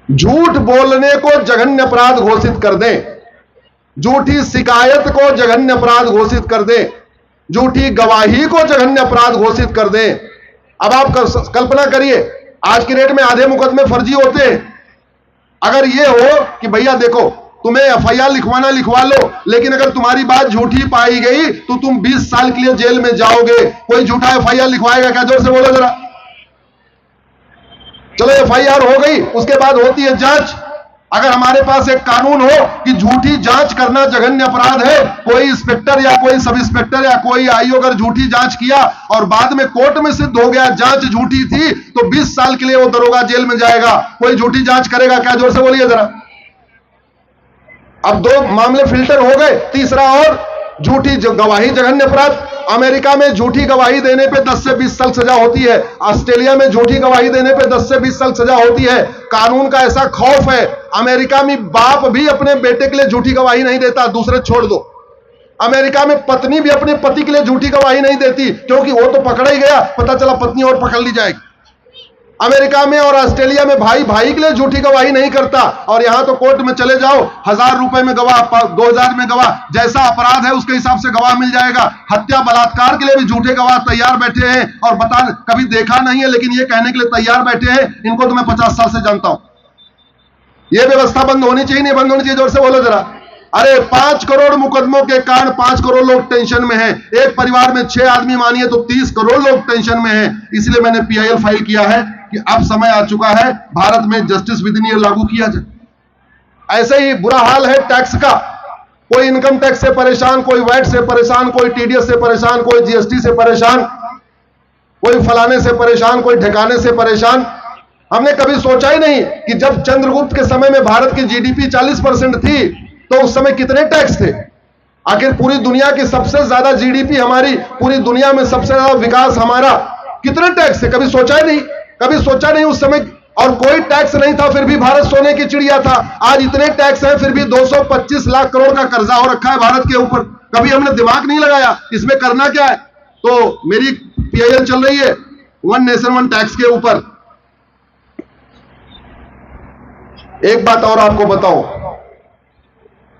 झूठ बोलने को जघन्य अपराध घोषित कर दें, झूठी शिकायत को जघन्य अपराध घोषित कर दें, झूठी गवाही को जघन्य अपराध घोषित कर दें। अब आप कल्पना करिए, आज की डेट में आधे मुकदमे फर्जी होते हैं। अगर ये हो कि भैया देखो तुम्हें एफआईआर लिखवाना लिखवा लो, लेकिन अगर तुम्हारी बात झूठी पाई गई तो तुम 20 साल के लिए जेल में जाओगे। कोई झूठा एफआईआर लिखवाएगा क्या? जोर से बोलो जरा। चलो एफआईआर हो गई, उसके बाद होती है जांच। अगर हमारे पास एक कानून हो कि झूठी जांच करना जघन्य अपराध है, कोई इंस्पेक्टर या कोई सब इंस्पेक्टर या कोई आईओ अगर झूठी जांच किया और बाद में कोर्ट में सिद्ध हो गया जांच झूठी थी, तो 20 साल के लिए वो दरोगा जेल में जाएगा। कोई झूठी जांच करेगा क्या? जोर से बोलिए जरा। अब 2 मामले फिल्टर हो गए, तीसरा और झूठी गवाही जघन्य अपराध। अमेरिका में झूठी गवाही देने पे 10 से 20 साल सजा होती है। ऑस्ट्रेलिया में झूठी गवाही देने पे 10 से 20 साल सजा होती है। कानून का ऐसा खौफ है, अमेरिका में बाप भी अपने बेटे के लिए झूठी गवाही नहीं देता, दूसरे छोड़ दो। अमेरिका में पत्नी भी अपने पति के लिए झूठी गवाही नहीं देती, क्योंकि वो तो पकड़ा ही गया, पता चला पत्नी और पकड़ ली जाएगी। अमेरिका में और ऑस्ट्रेलिया में भाई भाई के लिए झूठी गवाही नहीं करता, और यहां तो कोर्ट में चले जाओ, 1000 रुपए में गवाह, 2000 में गवाह, जैसा अपराध है उसके हिसाब से गवाह मिल जाएगा। हत्या बलात्कार के लिए भी झूठे गवाह तैयार बैठे हैं, और बता कभी देखा नहीं है लेकिन ये कहने के लिए तैयार बैठे हैं, इनको तो मैं 50 साल से जानता हूं। यह व्यवस्था बंद होनी चाहिए, नहीं बंद होनी चाहिए? जोर से बोलो जरा। अरे 5 करोड़ मुकदमों के कारण 5 करोड़ लोग टेंशन में हैं। एक परिवार में 6 आदमी मानिए तो 30 करोड़ लोग टेंशन में हैं। इसलिए मैंने पीआईएल फाइल किया है कि अब समय आ चुका है भारत में जस्टिस विद इन लागू किया जाए। ऐसे ही बुरा हाल है टैक्स का। कोई इनकम टैक्स से परेशान, कोई वैट से परेशान, कोई टीडीएस से परेशान, कोई जीएसटी से परेशान, कोई फलाने से परेशान, कोई ठिकाने से परेशान। हमने कभी सोचा ही नहीं कि जब चंद्रगुप्त के समय में भारत की जीडीपी 40% थी तो उस समय कितने टैक्स थे। आखिर पूरी दुनिया की सबसे ज्यादा जीडीपी हमारी, पूरी दुनिया में सबसे ज्यादा विकास हमारा, कितने टैक्स थे? कभी सोचा ही नहीं, कभी सोचा नहीं उस समय। और कोई टैक्स नहीं था, फिर भी भारत सोने की चिड़िया था। आज इतने टैक्स हैं, फिर भी 225 लाख करोड़ का कर्जा हो रखा है भारत के ऊपर। कभी हमने दिमाग नहीं लगाया इसमें करना क्या है। तो मेरी पीआईएल चल रही है वन नेशन वन टैक्स के ऊपर। एक बात और आपको बताऊं,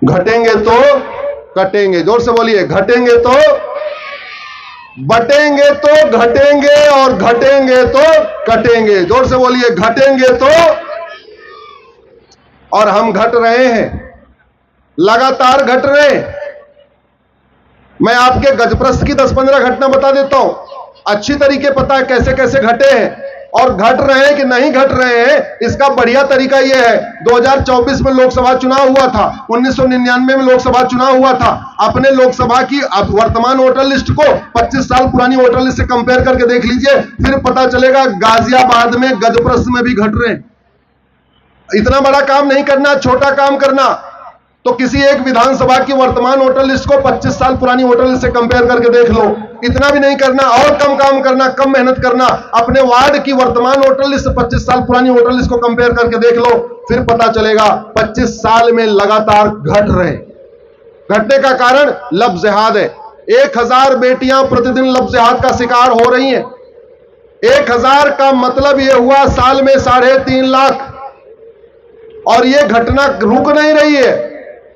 घटेंगे तो कटेंगे। जोर से बोलिए, घटेंगे तो बटेंगे तो घटेंगे, और घटेंगे तो कटेंगे। जोर से बोलिए, घटेंगे तो। और हम घट रहे हैं, लगातार घट रहे हैं। मैं आपके गजप्रस्थ की 10-15 घटना बता देता हूं, अच्छी तरीके पता है कैसे कैसे घटे हैं और घट रहे हैं कि नहीं घट रहे हैं। इसका बढ़िया तरीका यह है, 2024 में लोकसभा चुनाव हुआ था, 1999 में लोकसभा चुनाव हुआ था। अपने लोकसभा की वर्तमान वोटर लिस्ट को 25 साल पुरानी वोटर लिस्ट से कंपेयर करके देख लीजिए, फिर पता चलेगा गाजियाबाद में गजप्रस्थ में भी घट रहे हैं। इतना बड़ा काम नहीं करना, छोटा काम करना। तो किसी एक विधानसभा की वर्तमान वोटर लिस्ट को 25 साल पुरानी वोटर लिस्ट से कंपेयर करके देख लो। इतना भी नहीं करना, और कम काम करना, कम मेहनत करना। अपने वार्ड की वर्तमान वोटर लिस्ट से 25 साल पुरानी वोटर लिस्ट को कंपेयर करके देख लो, फिर पता चलेगा 25 साल में लगातार घट रहे। घटने का कारण लव जिहाद है। 1000 बेटियां प्रतिदिन लव जिहाद का शिकार हो रही हैं। 1000 का मतलब यह हुआ साल में 3.5 लाख। और यह घटना रुक नहीं रही है।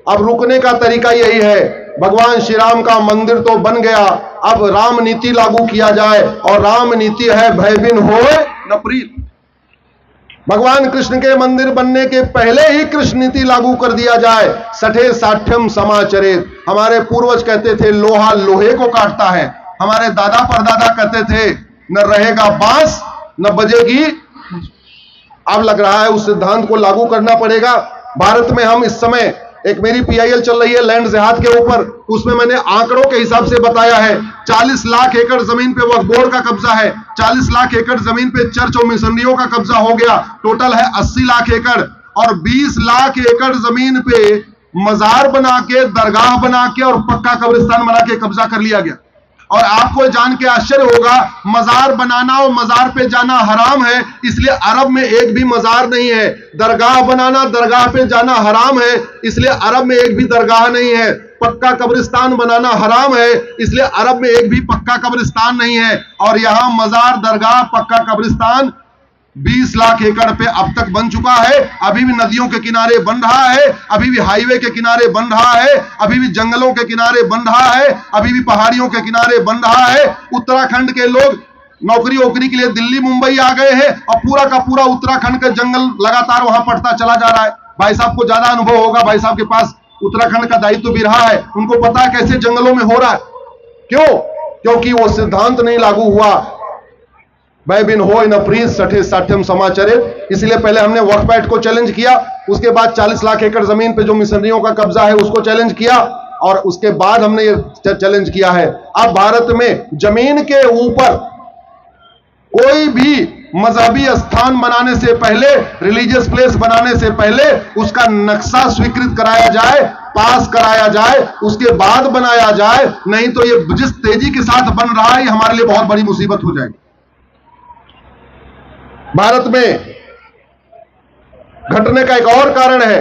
अब रुकने का तरीका यही है, भगवान श्री राम का मंदिर तो बन गया, अब राम नीति लागू किया जाए। और राम नीति है भय बिन होए न प्रीत। भगवान कृष्ण के मंदिर बनने के पहले ही कृष्ण नीति लागू कर दिया जाए। सठे साठ्यम समाचरित। हमारे पूर्वज कहते थे लोहा लोहे को काटता है। हमारे दादा परदादा कहते थे न रहेगा बांस न बजेगी। अब लग रहा है उस सिद्धांत को लागू करना पड़ेगा। भारत में हम इस समय, एक मेरी पीआईएल चल रही है लैंड जिहाद के ऊपर, उसमें मैंने आंकड़ों के हिसाब से बताया है 40 लाख एकड़ जमीन पे वक्फ बोर्ड का कब्जा है, 40 लाख एकड़ जमीन पे चर्च और मिशनरियों का कब्जा हो गया, टोटल है 80 लाख एकड़। और 20 लाख एकड़ जमीन पे मजार बना के, दरगाह बना के और पक्का कब्रिस्तान बना के कब्जा कर लिया गया। और आपको जान के आश्चर्य होगा, मजार बनाना और मजार पे जाना हराम है, इसलिए अरब में एक भी मजार नहीं है। दरगाह बनाना, दरगाह पे जाना हराम है, इसलिए अरब में एक भी दरगाह नहीं है। पक्का कब्रिस्तान बनाना हराम है, इसलिए अरब में एक भी पक्का कब्रिस्तान नहीं है। और यहां मजार, दरगाह, पक्का कब्रिस्तान 20 लाख एकड़ पे अब तक बन चुका है। अभी भी नदियों के किनारे बन रहा है, अभी भी हाईवे के किनारे बन रहा है, अभी भी जंगलों के किनारे बन रहा है, अभी भी पहाड़ियों के किनारे बन रहा है। उत्तराखंड के लोग नौकरी वोकरी के लिए दिल्ली मुंबई आ गए हैं और पूरा का पूरा उत्तराखंड का जंगल लगातार वहां पड़ता चला जा रहा है। भाई साहब को ज्यादा अनुभव होगा, भाई साहब के पास उत्तराखंड का दायित्व भी रहा है, उनको पता है कैसे जंगलों में हो रहा है। क्यों? क्योंकि वो सिद्धांत नहीं लागू हुआ, मैं बिन हो न प्रीत सठे साठ्यम समाचरित। इसलिए पहले हमने वर्कपैट को चैलेंज किया, उसके बाद 40 लाख एकड़ जमीन पे जो मिशनरियों का कब्जा है उसको चैलेंज किया, और उसके बाद हमने ये चैलेंज किया है अब भारत में जमीन के ऊपर कोई भी मजहबी स्थान बनाने से पहले, रिलीजियस प्लेस बनाने से पहले उसका नक्शा स्वीकृत कराया जाए, पास कराया जाए, उसके बाद बनाया जाए। नहीं तो ये जिस तेजी के साथ बन रहा है, ये हमारे लिए बहुत बड़ी मुसीबत हो जाएगी। भारत में घटने का एक और कारण है,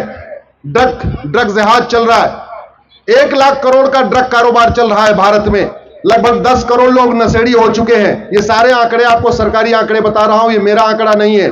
ड्रग जहाज चल रहा है। 1 लाख करोड़ का ड्रग कारोबार चल रहा है भारत में। लगभग 10 करोड़ लोग नशेड़ी हो चुके हैं। ये सारे आंकड़े आपको सरकारी आंकड़े बता रहा हूं, ये मेरा आंकड़ा नहीं है।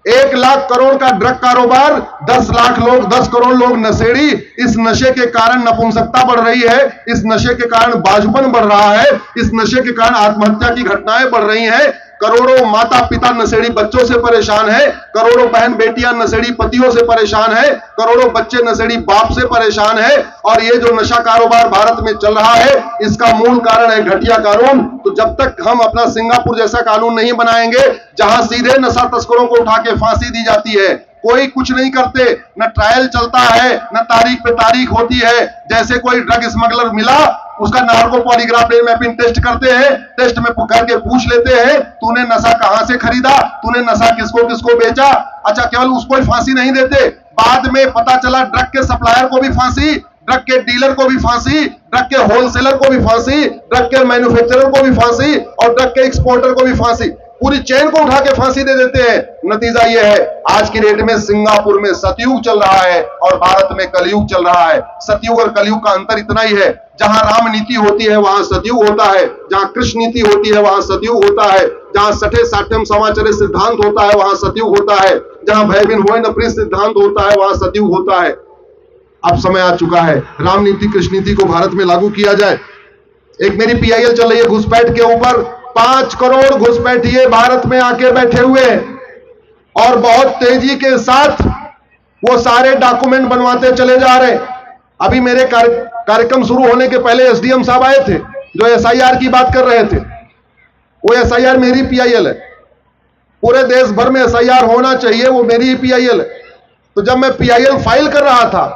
1 लाख करोड़ का ड्रग कारोबार, 10 लाख लोग, 10 करोड़ लोग नशेड़ी। इस नशे के कारण नपुंसकता बढ़ रही है, इस नशे के कारण बाजुपन बढ़ रहा है, इस नशे के कारण आत्महत्या की घटनाएं बढ़ रही हैं। करोड़ों माता पिता नशेड़ी बच्चों से परेशान है, करोड़ों बहन बेटियां नशेड़ी पतियों से परेशान है, करोड़ों बच्चे नशेड़ी बाप से परेशान है। और ये जो नशा कारोबार भारत में चल रहा है, इसका मूल कारण है घटिया कानून। तो जब तक हम अपना सिंगापुर जैसा कानून नहीं बनाएंगे, जहां सीधे नशा तस्करों को उठा के फांसी दी जाती है, कोई कुछ नहीं करते, न ट्रायल चलता है, न तारीख पे तारीख होती है। जैसे कोई ड्रग स्मगलर मिला, उसका नार्को पॉलीग्राफ मैपिंग टेस्ट करते हैं, टेस्ट में करके पूछ लेते हैं, तूने नशा कहां से खरीदा, तूने नशा किसको किसको बेचा। अच्छा, केवल उसको ही फांसी नहीं देते, बाद में पता चला ड्रग के सप्लायर को भी फांसी, ड्रग के डीलर को भी फांसी, ड्रग के होलसेलर को भी फांसी, ड्रग के मैन्युफैक्चरर को भी फांसी और ड्रग के एक्सपोर्टर को भी फांसी। पूरी चेन को उठा के फांसी दे देते हैं। नतीजा यह है, आज की डेट में सिंगापुर में सतयुग चल रहा है और भारत में कलयुग चल रहा है। सतयुग और कलयुग का अंतर इतना ही है, जहां राम नीति होती है वहां सतयुग होता है, जहां कृष्ण नीति होती है वहां सतयुग होता है, जहां सठे साठ्यम समाचरित सिद्धांत होता है वहां सतयुग होता है, जहां भय बिन होय न प्रीत सिद्धांत होता है वहां सतयुग होता है। अब समय आ चुका है राम नीति कृष्ण नीति को भारत में लागू किया जाए। एक मेरी पीआईएल चल रही है घुसपैठ के ऊपर, 5 करोड़ घुसपैठिए भारत में आके बैठे हुए और बहुत तेजी के साथ वो सारे डॉक्यूमेंट बनवाते चले जा रहे। अभी मेरे कार्यक्रम शुरू होने के पहले एसडीएम साहब आए थे जो एसआईआर की बात कर रहे थे। वो एसआईआर मेरी पीआईएल है, पूरे देश भर में एसआईआर होना चाहिए, वो मेरी पीआईएल है। तो जब मैं पीआईएल फाइल कर रहा था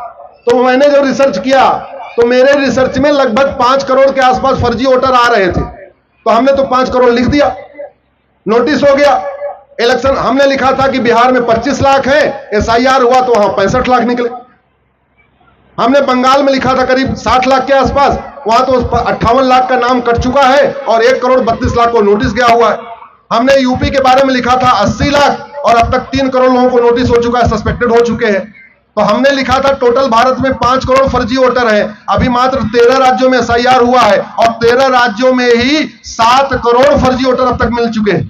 तो मैंने जो रिसर्च किया, तो मेरे रिसर्च में लगभग 5 करोड़ के आसपास फर्जी वोटर आ रहे थे। तो हमने तो 5 करोड़ लिख दिया, नोटिस हो गया। इलेक्शन हमने लिखा था कि बिहार में 25 लाख है, एसआईआर हुआ तो वहां 65 लाख निकले। हमने बंगाल में लिखा था करीब 60 लाख के आसपास, वहां तो 58 लाख का नाम कट चुका है और 1 करोड़ 32 लाख को नोटिस गया हुआ है। हमने यूपी के बारे में लिखा था 80 लाख और अब तक 3 करोड़ लोगों को नोटिस हो चुका है, सस्पेक्टेड हो चुके हैं। तो हमने लिखा था टोटल भारत में 5 करोड़ फर्जी वोटर है, अभी मात्र 13 राज्यों में एसआईआर हुआ है और 13 राज्यों में ही 7 करोड़ फर्जी वोटर अब तक मिल चुके हैं।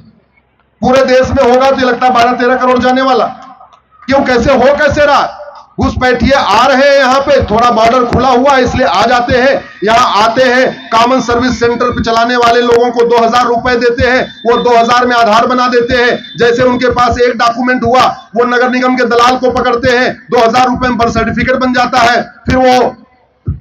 पूरे देश में होगा तो लगता है 12-13 करोड़ जाने वाला। क्यों, कैसे हो, कैसे रहा? घुसपैठिए आ रहे हैं यहाँ पे, थोड़ा बॉर्डर खुला हुआ है इसलिए आ जाते हैं। यहाँ आते हैं, कॉमन सर्विस सेंटर पे चलाने वाले लोगों को 2000 रुपए देते हैं, वो 2000 में आधार बना देते हैं। जैसे उनके पास एक डॉक्यूमेंट हुआ, वो नगर निगम के दलाल को पकड़ते हैं, 2000 रुपए में बर्थ सर्टिफिकेट बन जाता है। फिर वो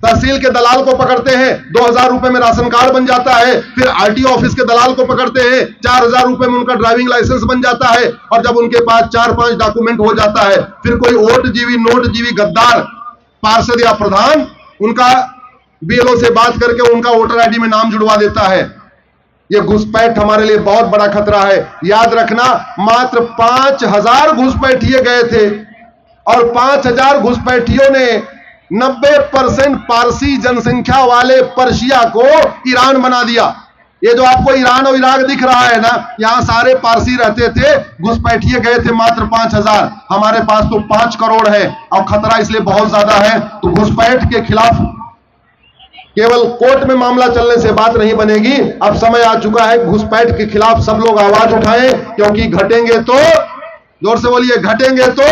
तहसील के दलाल को पकड़ते हैं, 2000 रुपए में राशन कार्ड बन जाता है। फिर आरटीओ ऑफिस के दलाल को पकड़ते हैं, 4000 रुपए में उनका ड्राइविंग लाइसेंस बन जाता है। और जब उनके पास 4-5 डॉक्यूमेंट हो जाता है, फिर कोई ओट जीवी नोट जीवी गद्दार पार्षद या प्रधान उनका बीएलओ से बात करके उनका वोटर आईडी में नाम जुड़वा देता है। यह घुसपैठ हमारे लिए बहुत बड़ा खतरा है। याद रखना, मात्र 5000 घुसपैठिए गए थे और 5000 घुसपैठियों ने 90% पारसी जनसंख्या वाले पर्शिया को ईरान बना दिया। ये जो आपको ईरान और इराक दिख रहा है ना, यहां सारे पारसी रहते थे, घुसपैठिए गए थे मात्र 5000। हमारे पास तो 5 करोड़ है और खतरा इसलिए बहुत ज्यादा है। तो घुसपैठ के खिलाफ केवल कोर्ट में मामला चलने से बात नहीं बनेगी। अब समय आ चुका है घुसपैठ के खिलाफ सब लोग आवाज उठाएं, क्योंकि घटेंगे तो जोर से बोलिए, घटेंगे तो,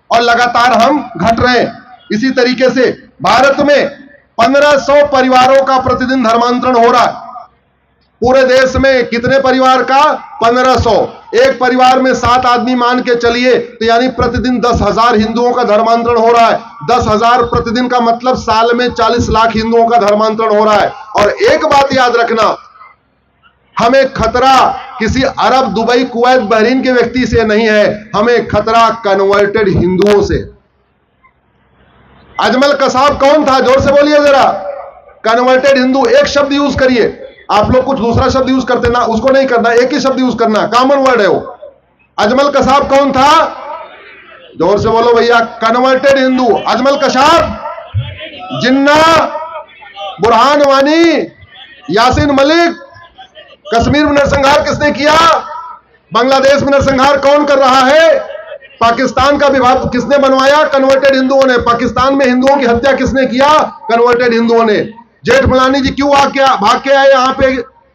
और लगातार हम घट रहे हैं। इसी तरीके से भारत में 1500 परिवारों का प्रतिदिन धर्मांतरण हो रहा है। पूरे देश में कितने परिवार का? 1500। एक परिवार में 7 आदमी मान के चलिए, तो यानी प्रतिदिन 10,000 हिंदुओं का धर्मांतरण हो रहा है। 10,000 प्रतिदिन का मतलब साल में 40 लाख हिंदुओं का धर्मांतरण हो रहा है। और एक बात याद रखना, हमें खतरा किसी अरब, दुबई, कुवैत, बहरीन के व्यक्ति से नहीं है, हमें खतरा कन्वर्टेड हिंदुओं से। अजमल कसाब कौन था? जोर से बोलिए जरा। कन्वर्टेड हिंदू। एक शब्द यूज करिए, आप लोग कुछ दूसरा शब्द यूज करते ना, उसको नहीं करना, एक ही शब्द यूज करना, कॉमन वर्ड है वो। अजमल कसाब कौन था? जोर से बोलो भैया। कन्वर्टेड हिंदू। अजमल कसाब, जिन्ना, बुरहान वानी, यासीन मलिक। कश्मीर में नरसंहार किसने किया? बांग्लादेश में नरसंहार कौन कर रहा है? पाकिस्तान का विभाग किसने बनवाया? कन्वर्टेड हिंदुओं ने। पाकिस्तान में हिंदुओं की हत्या किसने किया? कन्वर्टेड हिंदुओं ने। जेठमलानी जी क्यों भाग के आए यहां पे?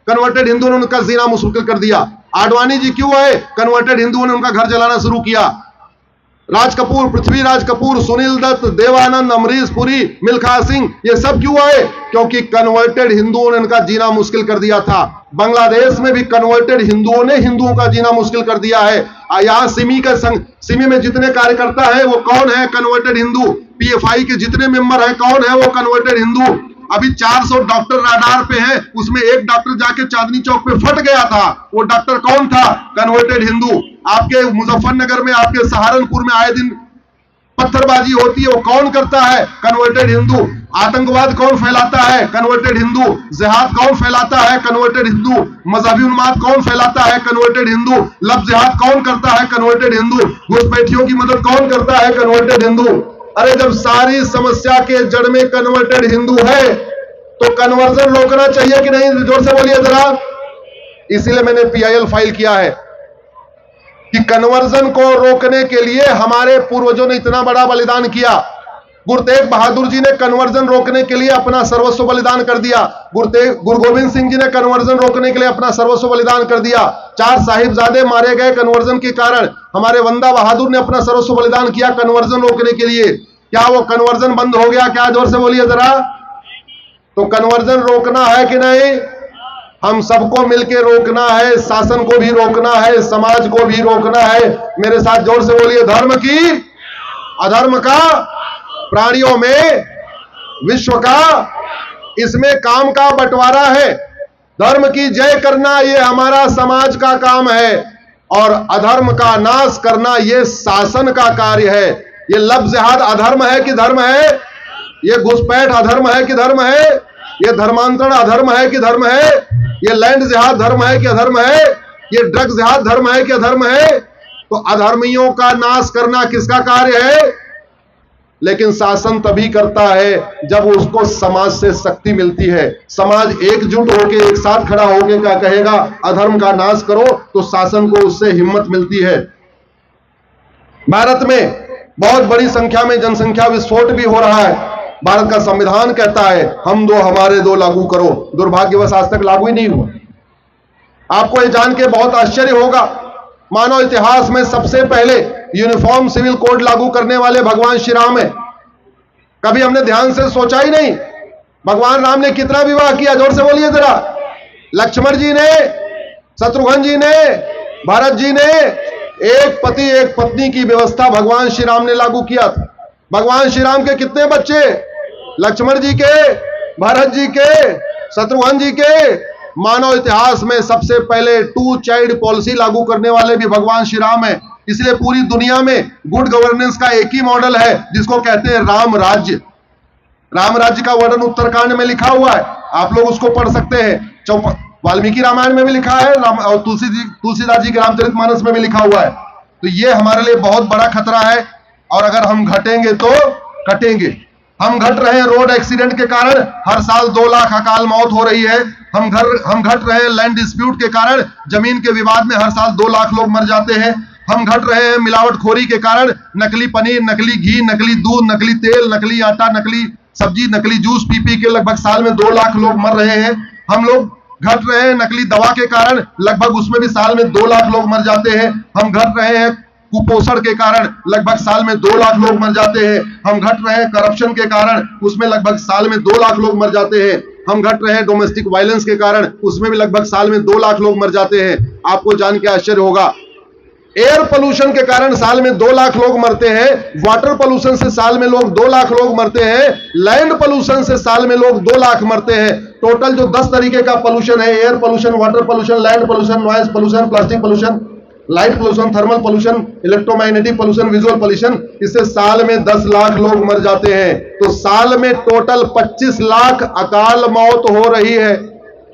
कन्वर्टेड हिंदुओं ने उनका जीना मुश्किल कर दिया। आडवाणी जी क्यों आए? कन्वर्टेड हिंदुओं ने उनका घर जलाना शुरू किया। राज कपूर, पृथ्वीराज कपूर, सुनील दत्त, देवानंद, अमरीश पुरी, मिल्खा सिंह, ये सब क्यों आए? क्योंकि कन्वर्टेड हिंदुओं ने उनका जीना मुश्किल कर दिया था। बांग्लादेश में भी कन्वर्टेड हिंदुओं ने हिंदुओं का जीना मुश्किल कर दिया है। यहां सिमी में जितने कार्यकर्ता है वो कौन है? कन्वर्टेड हिंदू। पीएफआई के जितने मेंबर है कौन है? वो कन्वर्टेड हिंदू। अभी 400 डॉक्टर राडार पे हैं, उसमें एक डॉक्टर जाके चांदनी चौक पे फट गया था। वो डॉक्टर कौन था? कन्वर्टेड हिंदू। आपके मुजफ्फरनगर में, आपके सहारनपुर में आए दिन पत्थरबाजी होती है, वो कौन करता है? कन्वर्टेड हिंदू। आतंकवाद कौन फैलाता है? कन्वर्टेड हिंदू। जिहाद कौन फैलाता है? कन्वर्टेड हिंदू। मजहबी उन्माद कौन फैलाता है? कन्वर्टेड हिंदू। लव जिहाद कौन करता है? कन्वर्टेड हिंदू। घुसपैठियों की मदद कौन करता है? कन्वर्टेड हिंदू। अरे जब सारी समस्या के जड़ में कन्वर्टेड हिंदू है तो कन्वर्जन रोकना चाहिए कि नहीं? जोर से बोलिए जरा। इसीलिए मैंने पीआईएल फाइल किया है कि कन्वर्जन को रोकने के लिए हमारे पूर्वजों ने इतना बड़ा बलिदान किया। गुरु तेग बहादुर जी ने कन्वर्जन रोकने के लिए अपना सर्वस्व बलिदान कर दिया। गुरु गोविंद सिंह जी ने कन्वर्जन रोकने के लिए अपना सर्वस्व बलिदान कर दिया। 4 साहिबजादे मारे गए कन्वर्जन के कारण। हमारे वंदा बहादुर ने अपना सर्वस्व बलिदान किया कन्वर्जन रोकने के लिए। क्या वो कन्वर्जन बंद हो गया क्या? जोर से बोलिए जरा। तो कन्वर्जन रोकना है कि नहीं? हम सबको मिलकर रोकना है। शासन को भी रोकना है, समाज को भी रोकना है। मेरे साथ जोर से बोलिए, धर्म की, अधर्म का, प्राणियों में, विश्व का, इसमें काम का बंटवारा है। धर्म की जय करना ये हमारा समाज का काम है और अधर्म का नाश करना ये शासन का कार्य है। ये लव जिहाद अधर्म है कि धर्म है? ये घुसपैठ अधर्म है कि धर्म है? ये धर्मांतरण अधर्म है कि धर्म है? ये लैंड जिहाद धर्म है कि अधर्म है? ये ड्रग जिहाद धर्म है कि अधर्म है? तो अधर्मियों का नाश करना किसका कार्य है? लेकिन शासन तभी करता है जब उसको समाज से शक्ति मिलती है। समाज एकजुट होकर एक साथ खड़ा होकर क्या कहेगा? अधर्म का नाश करो, तो शासन को उससे हिम्मत मिलती है। भारत में बहुत बड़ी संख्या में जनसंख्या विस्फोट भी हो रहा है। भारत का संविधान कहता है हम दो हमारे दो लागू करो। दुर्भाग्यवश आज तक लागू ही नहीं हुआ। आपको यह जान के बहुत आश्चर्य होगा, मानव इतिहास में सबसे पहले यूनिफॉर्म सिविल कोड लागू करने वाले भगवान श्री राम है। कभी हमने ध्यान से सोचा ही नहीं भगवान राम ने कितना विवाह किया? जोर से बोलिए जरा। लक्ष्मण जी ने, शत्रुघ्न जी ने, भरत जी ने, एक पति एक पत्नी की व्यवस्था भगवान श्री राम ने लागू किया था। भगवान श्री राम के कितने बच्चे? लक्ष्मण जी के, भरत जी के, शत्रुघ्न जी के। मानव इतिहास में सबसे पहले 2 चाइल्ड पॉलिसी लागू करने वाले भी भगवान श्री राम है। इसलिए पूरी दुनिया में गुड गवर्नेंस का एक ही मॉडल है जिसको कहते हैं राम राज्य। राम राज्य का वर्णन उत्तरकांड में लिखा हुआ है, आप लोग उसको पढ़ सकते हैं। वाल्मीकि रामायण में भी लिखा है और तुलसीदास जी के रामचरितमानस में भी लिखा हुआ है। तो ये हमारे लिए बहुत बड़ा खतरा है और अगर हम घटेंगे तो कटेंगे। हम घट रहे हैं रोड एक्सीडेंट के कारण, हर साल 2 लाख अकाल मौत हो रही है। हम घट रहे हैं लैंड डिस्प्यूट के कारण, जमीन के विवाद में हर साल 2 लाख लोग मर जाते हैं। हम घट रहे हैं मिलावटखोरी के कारण, नकली पनीर, नकली घी, नकली दूध, नकली तेल, नकली आटा, नकली सब्जी, नकली जूस पी के लगभग साल में 2 लाख लोग मर रहे हैं। हम लोग घट रहे हैं नकली दवा के कारण, लगभग उसमें भी साल में 2 लाख लोग मर जाते हैं। हम घट रहे हैं कुपोषण के कारण, लगभग साल में 2 लाख लोग मर जाते हैं। हम घट रहे हैं करप्शन के कारण, उसमें लगभग साल में 2 लाख लोग मर जाते हैं। हम घट रहे हैं डोमेस्टिक वायलेंस के कारण, उसमें भी लगभग साल में 2 लाख लोग मर जाते हैं। आपको जान के आश्चर्य होगा, एयर पोल्यूशन के कारण साल में 2 लाख लोग मरते हैं, वाटर पोल्यूशन से साल में लोग 2 लाख लोग मरते हैं, लैंड पोल्यूशन से साल में लोग 2 लाख मरते हैं। टोटल जो 10 तरीके का पोल्यूशन है, air pollution, water pollution, land pollution, noise pollution, plastic pollution, light pollution, thermal pollution, electromagnetic pollution, visual pollution, इससे साल में 10 लाख लोग मर जाते हैं। तो साल में टोटल 25 लाख अकाल मौत हो रही है।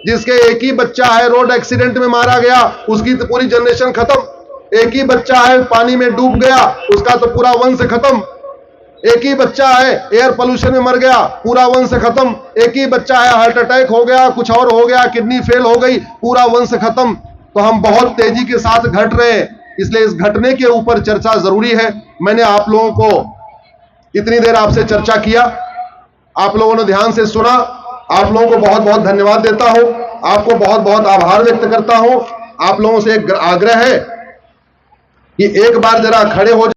जिसके एक ही बच्चा है रोड एक्सीडेंट में मारा गया, उसकी तो पूरी जनरेशन खत्म। एक ही बच्चा है पानी में डूब गया, उसका तो पूरा वंश खत्म। एक ही बच्चा है एयर पोल्यूशन में मर गया, पूरा वंश खत्म। एक ही बच्चा है हार्ट अटैक हो गया, कुछ और हो गया, किडनी फेल हो गई, पूरा वंश खत्म। तो हम बहुत तेजी के साथ घट रहे हैं, इसलिए इस घटने के ऊपर चर्चा जरूरी है। मैंने आप लोगों को इतनी देर आपसे चर्चा किया, आप लोगों ने ध्यान से सुना, आप लोगों को बहुत बहुत धन्यवाद देता हूं, आपको बहुत बहुत आभार व्यक्त करता हूं। आप लोगों से एक आग्रह है कि एक बार जरा खड़े हो